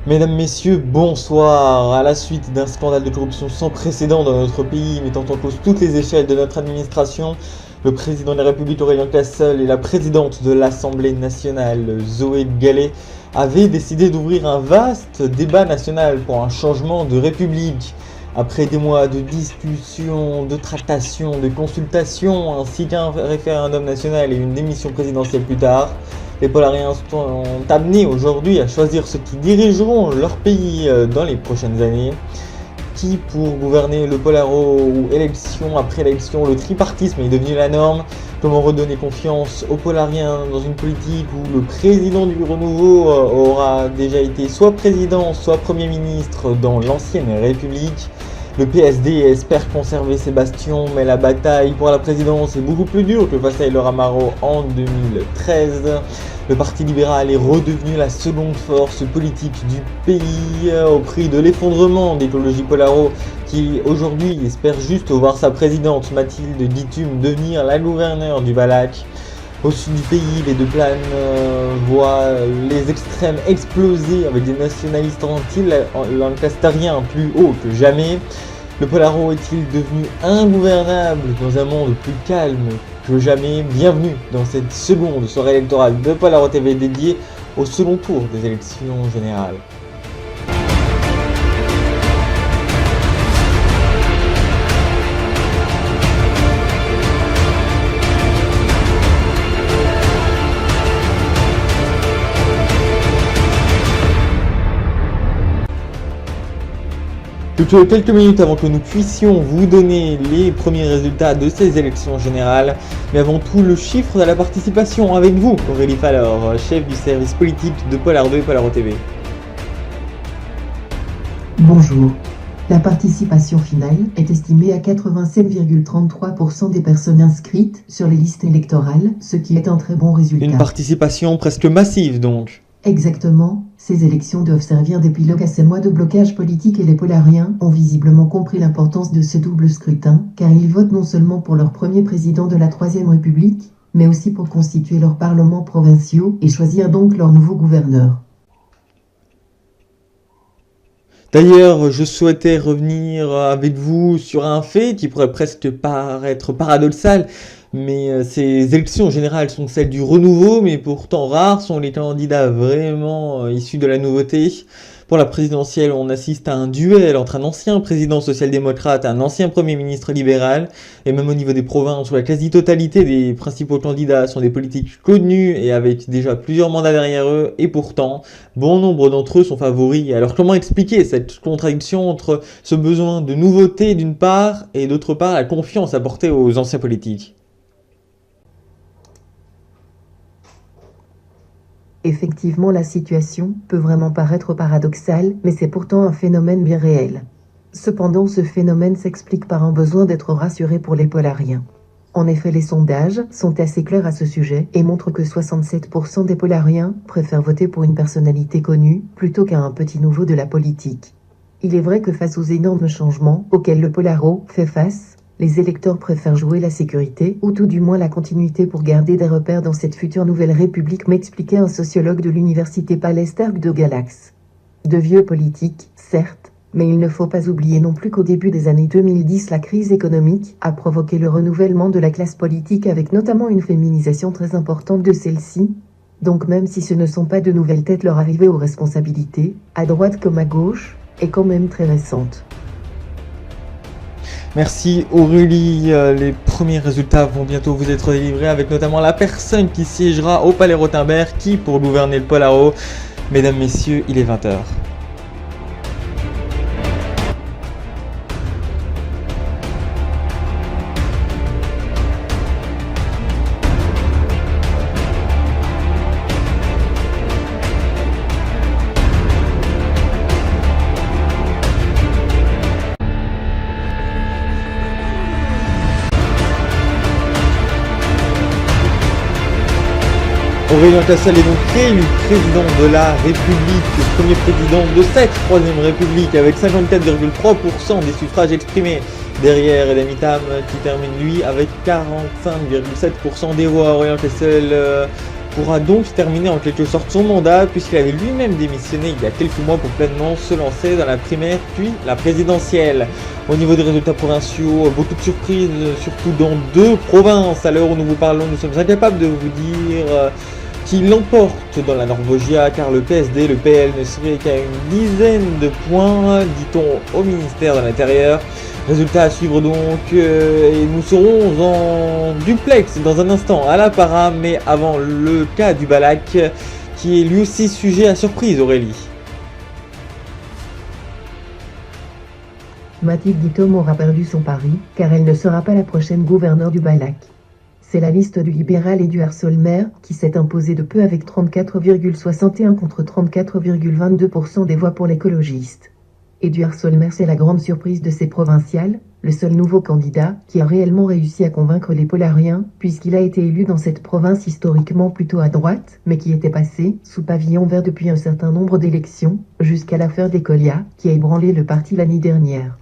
Mesdames, Messieurs, bonsoir. À la suite d'un scandale de corruption sans précédent dans notre pays, mettant en cause toutes les échelles de notre administration, le président de la République Aurélien Cassel et la présidente de l'Assemblée nationale Zoé Gallet avaient décidé d'ouvrir un vaste débat national pour un changement de République. Après des mois de discussions, de tractations, de consultations, ainsi qu'un référendum national et une démission présidentielle plus tard, les Polariens sont amenés aujourd'hui à choisir ceux qui dirigeront leur pays dans les prochaines années. Qui pour gouverner le Polaro, où élection après élection, le tripartisme est devenu la norme. Comment redonner confiance aux Polariens dans une politique où le président du renouveau aura déjà été soit président, soit Premier ministre dans l'ancienne République. Le PSD espère conserver ses bastions, mais la bataille pour la présidence est beaucoup plus dure que face à Laura Amaro en 2013. Le Parti libéral est redevenu la seconde force politique du pays au prix de l'effondrement d'écologie Polaro qui aujourd'hui espère juste voir sa présidente Mathilde Guithume devenir la gouverneure du Valac. Au sud du pays, les deux planes voient les extrêmes exploser avec des nationalistes anti-lancastériens plus haut que jamais. Le Polaro est-il devenu ingouvernable dans un monde plus calme que jamais? Bienvenue dans cette seconde soirée électorale de Polaro TV dédiée au second tour des élections générales. Quelques minutes avant que nous puissions vous donner les premiers résultats de ces élections générales, mais avant tout le chiffre de la participation avec vous, Aurélie Falor, chef du service politique de Polaro 2 et Polaro TV. Bonjour. La participation finale est estimée à 87,33% des personnes inscrites sur les listes électorales, ce qui est un très bon résultat. Une participation presque massive donc. Exactement, ces élections doivent servir d'épilogue à ces mois de blocage politique et les Polariens ont visiblement compris l'importance de ce double scrutin, car ils votent non seulement pour leur premier président de la Troisième République, mais aussi pour constituer leurs parlements provinciaux et choisir donc leur nouveau gouverneur. D'ailleurs, je souhaitais revenir avec vous sur un fait qui pourrait presque paraître paradoxal, mais ces élections générales sont celles du renouveau, mais pourtant rares sont les candidats vraiment issus de la nouveauté. Pour la présidentielle, on assiste à un duel entre un ancien président social-démocrate et un ancien premier ministre libéral, et même au niveau des provinces où la quasi-totalité des principaux candidats sont des politiques connus et avec déjà plusieurs mandats derrière eux, et pourtant, bon nombre d'entre eux sont favoris. Alors comment expliquer cette contradiction entre ce besoin de nouveauté d'une part, et d'autre part la confiance apportée aux anciens politiques ? Effectivement, la situation peut vraiment paraître paradoxale, mais c'est pourtant un phénomène bien réel. Cependant, ce phénomène s'explique par un besoin d'être rassuré pour les Polariens. En effet, les sondages sont assez clairs à ce sujet et montrent que 67% des Polariens préfèrent voter pour une personnalité connue plutôt qu'à un petit nouveau de la politique. Il est vrai que face aux énormes changements auxquels le Polaro fait face, les électeurs préfèrent jouer la sécurité, ou tout du moins la continuité pour garder des repères dans cette future nouvelle république, m'expliquait un sociologue de l'université Palestberg de Galax. De vieux politiques, certes, mais il ne faut pas oublier non plus qu'au début des années 2010, la crise économique a provoqué le renouvellement de la classe politique avec notamment une féminisation très importante de celle-ci. Donc même si ce ne sont pas de nouvelles têtes, leur arrivée aux responsabilités, à droite comme à gauche, est quand même très récente. Merci Aurélie, les premiers résultats vont bientôt vous être délivrés avec notamment la personne qui siégera au Palais Rothenberg qui pour gouverner le Polaro. Mesdames, Messieurs, il est 20h. Aurélien Cassel est donc réélu président de la République, le premier président de cette Troisième République avec 54,3% des suffrages exprimés. Derrière Edem Itam qui termine lui avec 45,7% des voix. Aurélien Cassel pourra donc terminer en quelque sorte son mandat puisqu'il avait lui-même démissionné il y a quelques mois pour pleinement se lancer dans la primaire puis la présidentielle. Au niveau des résultats provinciaux, beaucoup de surprises, surtout dans 2 provinces. À l'heure où nous vous parlons, nous sommes incapables de vous dire qui l'emporte dans la Norvegia car le PSD et le PL ne seraient qu'à une dizaine de points, dit-on au ministère de l'Intérieur. Résultat à suivre donc, et nous serons en duplex dans un instant à la para, mais avant le cas du Balak qui est lui aussi sujet à surprise, Aurélie. Mathilde Guitaume aura perdu son pari, car elle ne sera pas la prochaine gouverneure du Balak. C'est la liste du libéral Édouard Solmer qui s'est imposée de peu avec 34,61 contre 34,22% des voix pour l'écologiste. Édouard Solmer, c'est la grande surprise de ces provinciales, le seul nouveau candidat qui a réellement réussi à convaincre les Polariens, puisqu'il a été élu dans cette province historiquement plutôt à droite, mais qui était passé sous pavillon vert depuis un certain nombre d'élections, jusqu'à l'affaire d'Ecolia, qui a ébranlé le parti l'année dernière.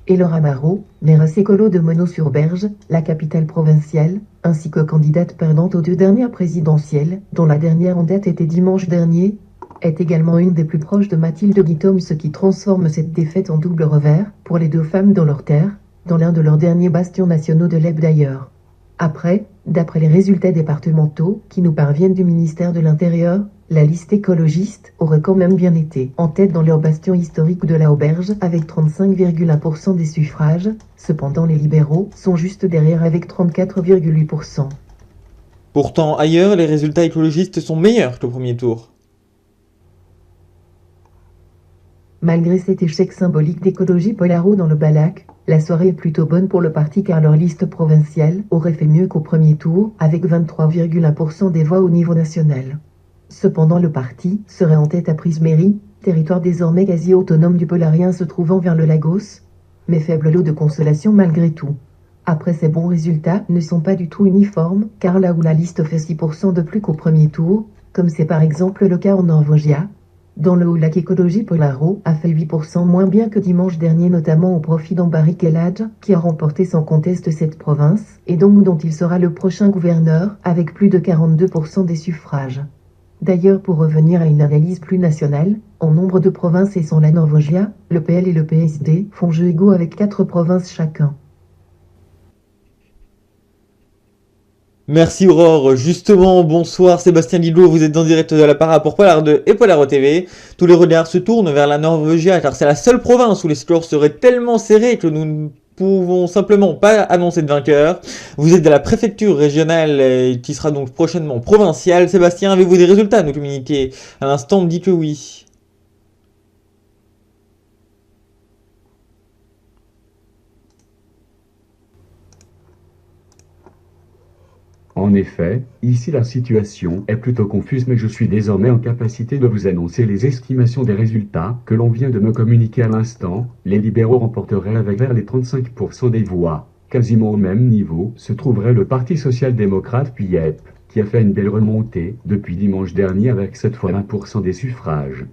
Et Laura Marot, mairesse écolo de Meneaux-sur-Berge, la capitale provinciale, ainsi que candidate perdante aux 2 dernières présidentielles, dont la dernière en date était dimanche dernier, est également une des plus proches de Mathilde Guitaume, ce qui transforme cette défaite en double revers pour les 2 femmes dans leur terre, dans l'un de leurs derniers bastions nationaux de l'Eb d'ailleurs. Après, d'après les résultats départementaux qui nous parviennent du ministère de l'Intérieur, la liste écologiste aurait quand même bien été en tête dans leur bastion historique de la Auberge avec 35,1% des suffrages, cependant les libéraux sont juste derrière avec 34,8%. Pourtant, ailleurs, les résultats écologistes sont meilleurs qu'au premier tour. Malgré cet échec symbolique d'écologie Polaro dans le Balak, la soirée est plutôt bonne pour le parti car leur liste provinciale aurait fait mieux qu'au premier tour, avec 23,1% des voix au niveau national. Cependant le parti serait en tête à Prismairie, territoire désormais quasi autonome du Polarien se trouvant vers le Lagos, mais faible lot de consolation malgré tout. Après, ces bons résultats ne sont pas du tout uniformes, car là où la liste fait 6% de plus qu'au premier tour, comme c'est par exemple le cas en Norvegia, dans le Haut-Lac Écologie Polaro a fait 8% moins bien que dimanche dernier, notamment au profit d'Ambari Keladj, qui a remporté sans conteste cette province, et donc dont il sera le prochain gouverneur, avec plus de 42% des suffrages. D'ailleurs, pour revenir à une analyse plus nationale, en nombre de provinces et sans la Norvegia, le PL et le PSD font jeu égaux avec 4 provinces chacun. Merci Aurore, justement, bonsoir Sébastien Didot, vous êtes en direct de la Para pour Polar 2 et Polaro TV. Tous les regards se tournent vers la Norvegia car c'est la seule province où les scores seraient tellement serrés que nous ne pouvons simplement pas annoncer de vainqueur. Vous êtes de la préfecture régionale qui sera donc prochainement provinciale. Sébastien, avez-vous des résultats à nous communiquer? À l'instant, on me dit que oui. En effet, ici la situation est plutôt confuse, mais je suis désormais en capacité de vous annoncer les estimations des résultats que l'on vient de me communiquer à l'instant. Les libéraux remporteraient avec vers les 35% des voix. Quasiment au même niveau se trouverait le Parti social-démocrate puis YEP, qui a fait une belle remontée depuis dimanche dernier avec cette fois 1% des suffrages.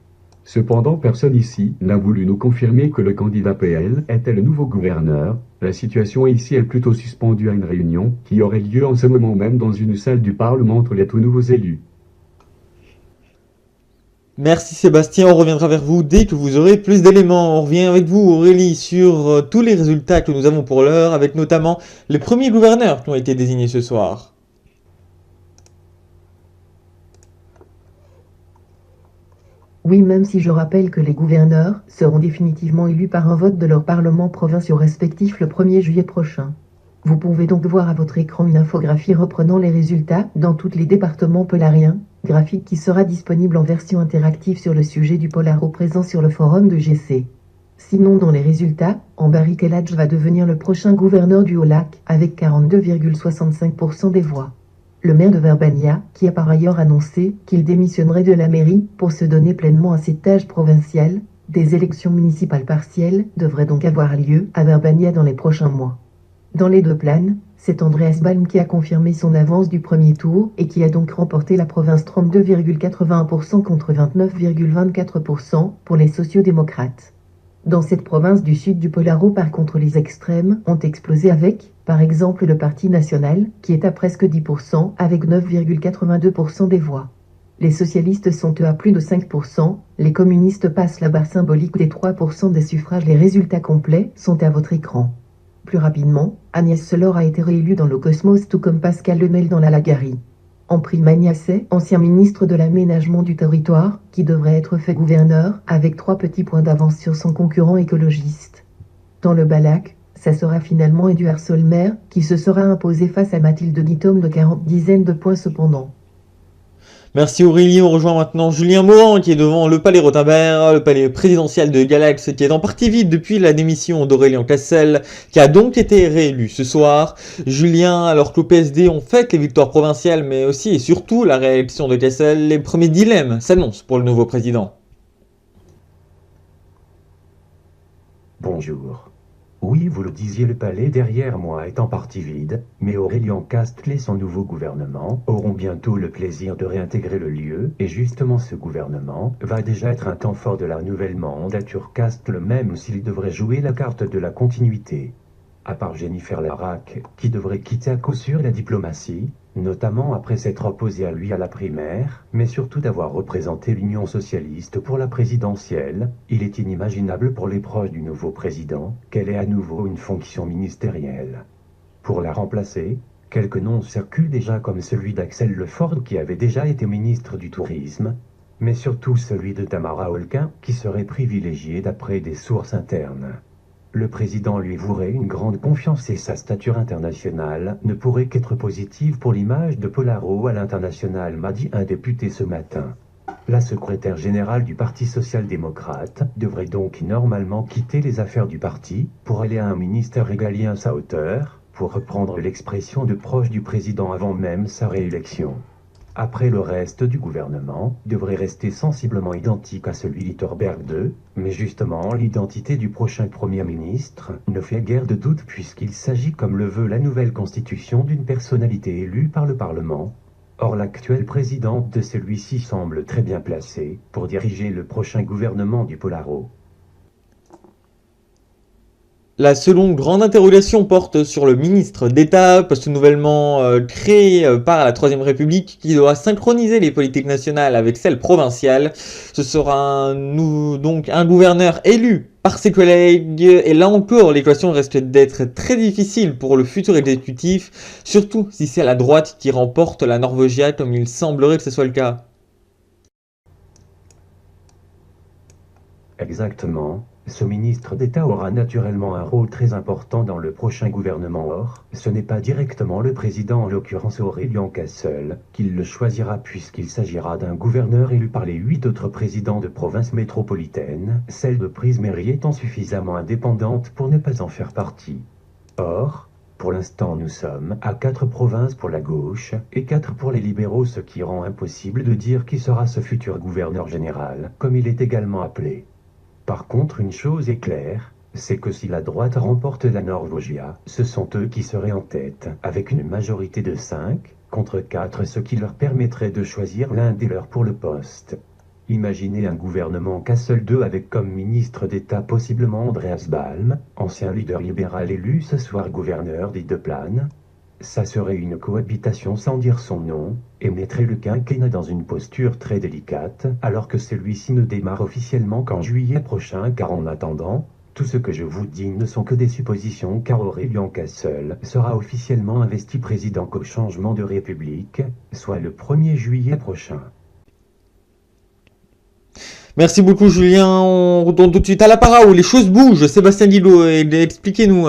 Cependant, personne ici n'a voulu nous confirmer que le candidat PL était le nouveau gouverneur. La situation ici est plutôt suspendue à une réunion qui aurait lieu en ce moment même dans une salle du Parlement entre les tout nouveaux élus. Merci Sébastien, on reviendra vers vous dès que vous aurez plus d'éléments. On revient avec vous Aurélie sur tous les résultats que nous avons pour l'heure, avec notamment les premiers gouverneurs qui ont été désignés ce soir. Oui, même si je rappelle que les gouverneurs seront définitivement élus par un vote de leurs parlements provinciaux respectifs le 1er juillet prochain. Vous pouvez donc voir à votre écran une infographie reprenant les résultats dans tous les départements polariens, graphique qui sera disponible en version interactive sur le sujet du Polaro présent sur le forum de GC. Sinon, dans les résultats, Ambari Keladj va devenir le prochain gouverneur du Haut-Lac avec 42,65% des voix. Le maire de Verbania, qui a par ailleurs annoncé qu'il démissionnerait de la mairie pour se donner pleinement à ses tâches provinciales, des élections municipales partielles devraient donc avoir lieu à Verbania dans les prochains mois. Dans les deux planes, c'est Andreas Balm qui a confirmé son avance du premier tour et qui a donc remporté la province 32,81% contre 29,24% pour les sociodémocrates. Dans cette province du sud du Polaro, par contre, les extrêmes ont explosé avec Par exemple le Parti national, qui est à presque 10% avec 9,82% des voix. Les socialistes sont eux à plus de 5%, les communistes passent la barre symbolique des 3% des suffrages. Les résultats complets sont à votre écran. Plus rapidement, Agnès Delors a été réélue dans le Cosmos tout comme Pascal Lemel dans la Lagarie. En prime Agnasset, ancien ministre de l'aménagement du territoire, qui devrait être fait gouverneur, avec 3 petits points d'avance sur son concurrent écologiste. Dans le Balac, ça sera finalement Édouard Solmer, qui se sera imposé face à Mathilde Guitaume de 40 dizaines de points cependant. Merci Aurélie, on rejoint maintenant Julien Morand qui est devant le palais Rothenberg, le palais présidentiel de Galax qui est en partie vide depuis la démission d'Aurélien Cassel qui a donc été réélu ce soir. Julien, alors que le PSD ont fait les victoires provinciales mais aussi et surtout la réélection de Cassel, les premiers dilemmes s'annoncent pour le nouveau président. Bonjour. Oui, vous le disiez, le palais derrière moi est en partie vide, mais Aurélien Castelet et son nouveau gouvernement auront bientôt le plaisir de réintégrer le lieu, et justement ce gouvernement va déjà être un temps fort de la nouvelle mandature Castelet, même s'il devrait jouer la carte de la continuité. À part Jennifer Larac, qui devrait quitter à coup sûr la diplomatie, notamment après s'être opposé à lui à la primaire, mais surtout d'avoir représenté l'Union socialiste pour la présidentielle, il est inimaginable pour les proches du nouveau président qu'elle ait à nouveau une fonction ministérielle. Pour la remplacer, quelques noms circulent déjà comme celui d'Axel Lefort qui avait déjà été ministre du Tourisme, mais surtout celui de Tamara Holquin qui serait privilégié d'après des sources internes. Le président lui vouerait une grande confiance et sa stature internationale ne pourrait qu'être positive pour l'image de Polaro à l'international, m'a dit un député ce matin. La secrétaire générale du Parti social-démocrate devrait donc normalement quitter les affaires du parti pour aller à un ministère régalien à sa hauteur, pour reprendre l'expression de proche du président avant même sa réélection. Après, le reste du gouvernement devrait rester sensiblement identique à celui d'Itterberg II, mais justement l'identité du prochain Premier ministre ne fait guère de doute puisqu'il s'agit, comme le veut la nouvelle constitution, d'une personnalité élue par le Parlement. Or l'actuelle présidente de celui-ci semble très bien placée pour diriger le prochain gouvernement du Polaro. La seconde grande interrogation porte sur le ministre d'État, poste nouvellement créé par la Troisième République, qui doit synchroniser les politiques nationales avec celles provinciales. Ce sera donc un gouverneur élu par ses collègues, et là encore l'équation reste d'être très difficile pour le futur exécutif, surtout si c'est la droite qui remporte la Norvegia comme il semblerait que ce soit le cas. Exactement. Ce ministre d'État aura naturellement un rôle très important dans le prochain gouvernement. Or, ce n'est pas directement le président, en l'occurrence Aurélien Cassel, qui le choisira puisqu'il s'agira d'un gouverneur élu par les 8 autres présidents de provinces métropolitaines, celle de Prise-Méry étant suffisamment indépendante pour ne pas en faire partie. Or, pour l'instant nous sommes à 4 provinces pour la gauche et 4 pour les libéraux, ce qui rend impossible de dire qui sera ce futur gouverneur général, comme il est également appelé. Par contre, une chose est claire, c'est que si la droite remporte la Norvegia, ce sont eux qui seraient en tête, avec une majorité de 5 contre 4, ce qui leur permettrait de choisir l'un des leurs pour le poste. Imaginez un gouvernement Cassel II avec comme ministre d'État possiblement Andreas Balm, ancien leader libéral élu ce soir gouverneur des Deux-Plaines. Ça serait une cohabitation sans dire son nom, et mettrait le quinquennat dans une posture très délicate, alors que celui-ci ne démarre officiellement qu'en juillet prochain, car en attendant, tout ce que je vous dis ne sont que des suppositions, car Aurélien Cassel sera officiellement investi président qu'au changement de République, soit le 1er juillet prochain. Merci beaucoup Julien, on retourne tout de suite à la para où les choses bougent. Sébastien Guilot, expliquez-nous.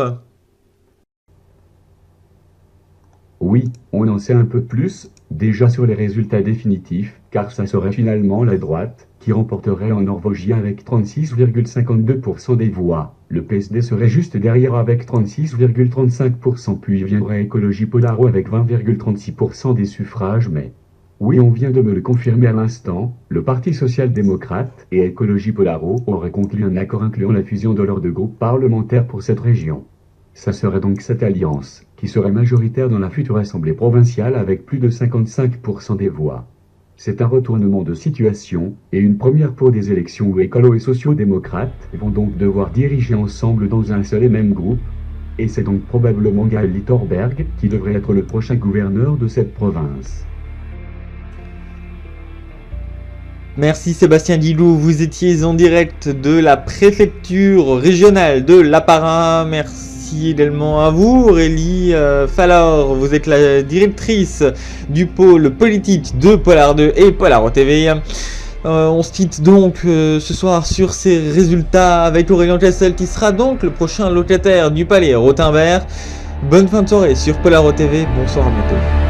Oui, on en sait un peu plus, déjà sur les résultats définitifs, car ça serait finalement la droite qui remporterait en Norvégie avec 36,52% des voix. Le PSD serait juste derrière avec 36,35%, puis viendrait Écologie Polaro avec 20,36% des suffrages, mais... Oui, on vient de me le confirmer à l'instant, le Parti social-démocrate et Écologie Polaro auraient conclu un accord incluant la fusion de leurs deux groupes parlementaires pour cette région. Ça serait donc cette alliance qui serait majoritaire dans la future assemblée provinciale avec plus de 55% des voix. C'est un retournement de situation et une première pour des élections où écolos et sociaux-démocrates vont donc devoir diriger ensemble dans un seul et même groupe. Et c'est donc probablement Gaël Littorberg qui devrait être le prochain gouverneur de cette province. Merci Sébastien Guilou, vous étiez en direct de la préfecture régionale de l'Apparat. Merci également à vous Aurélie Falor, vous êtes la directrice du pôle politique de Polar 2 et Polar TV. On se quitte donc ce soir sur ces résultats avec Aurélien Cassel qui sera donc le prochain locataire du palais Rothenberg. Bonne fin de soirée sur Polar TV, bonsoir à bientôt.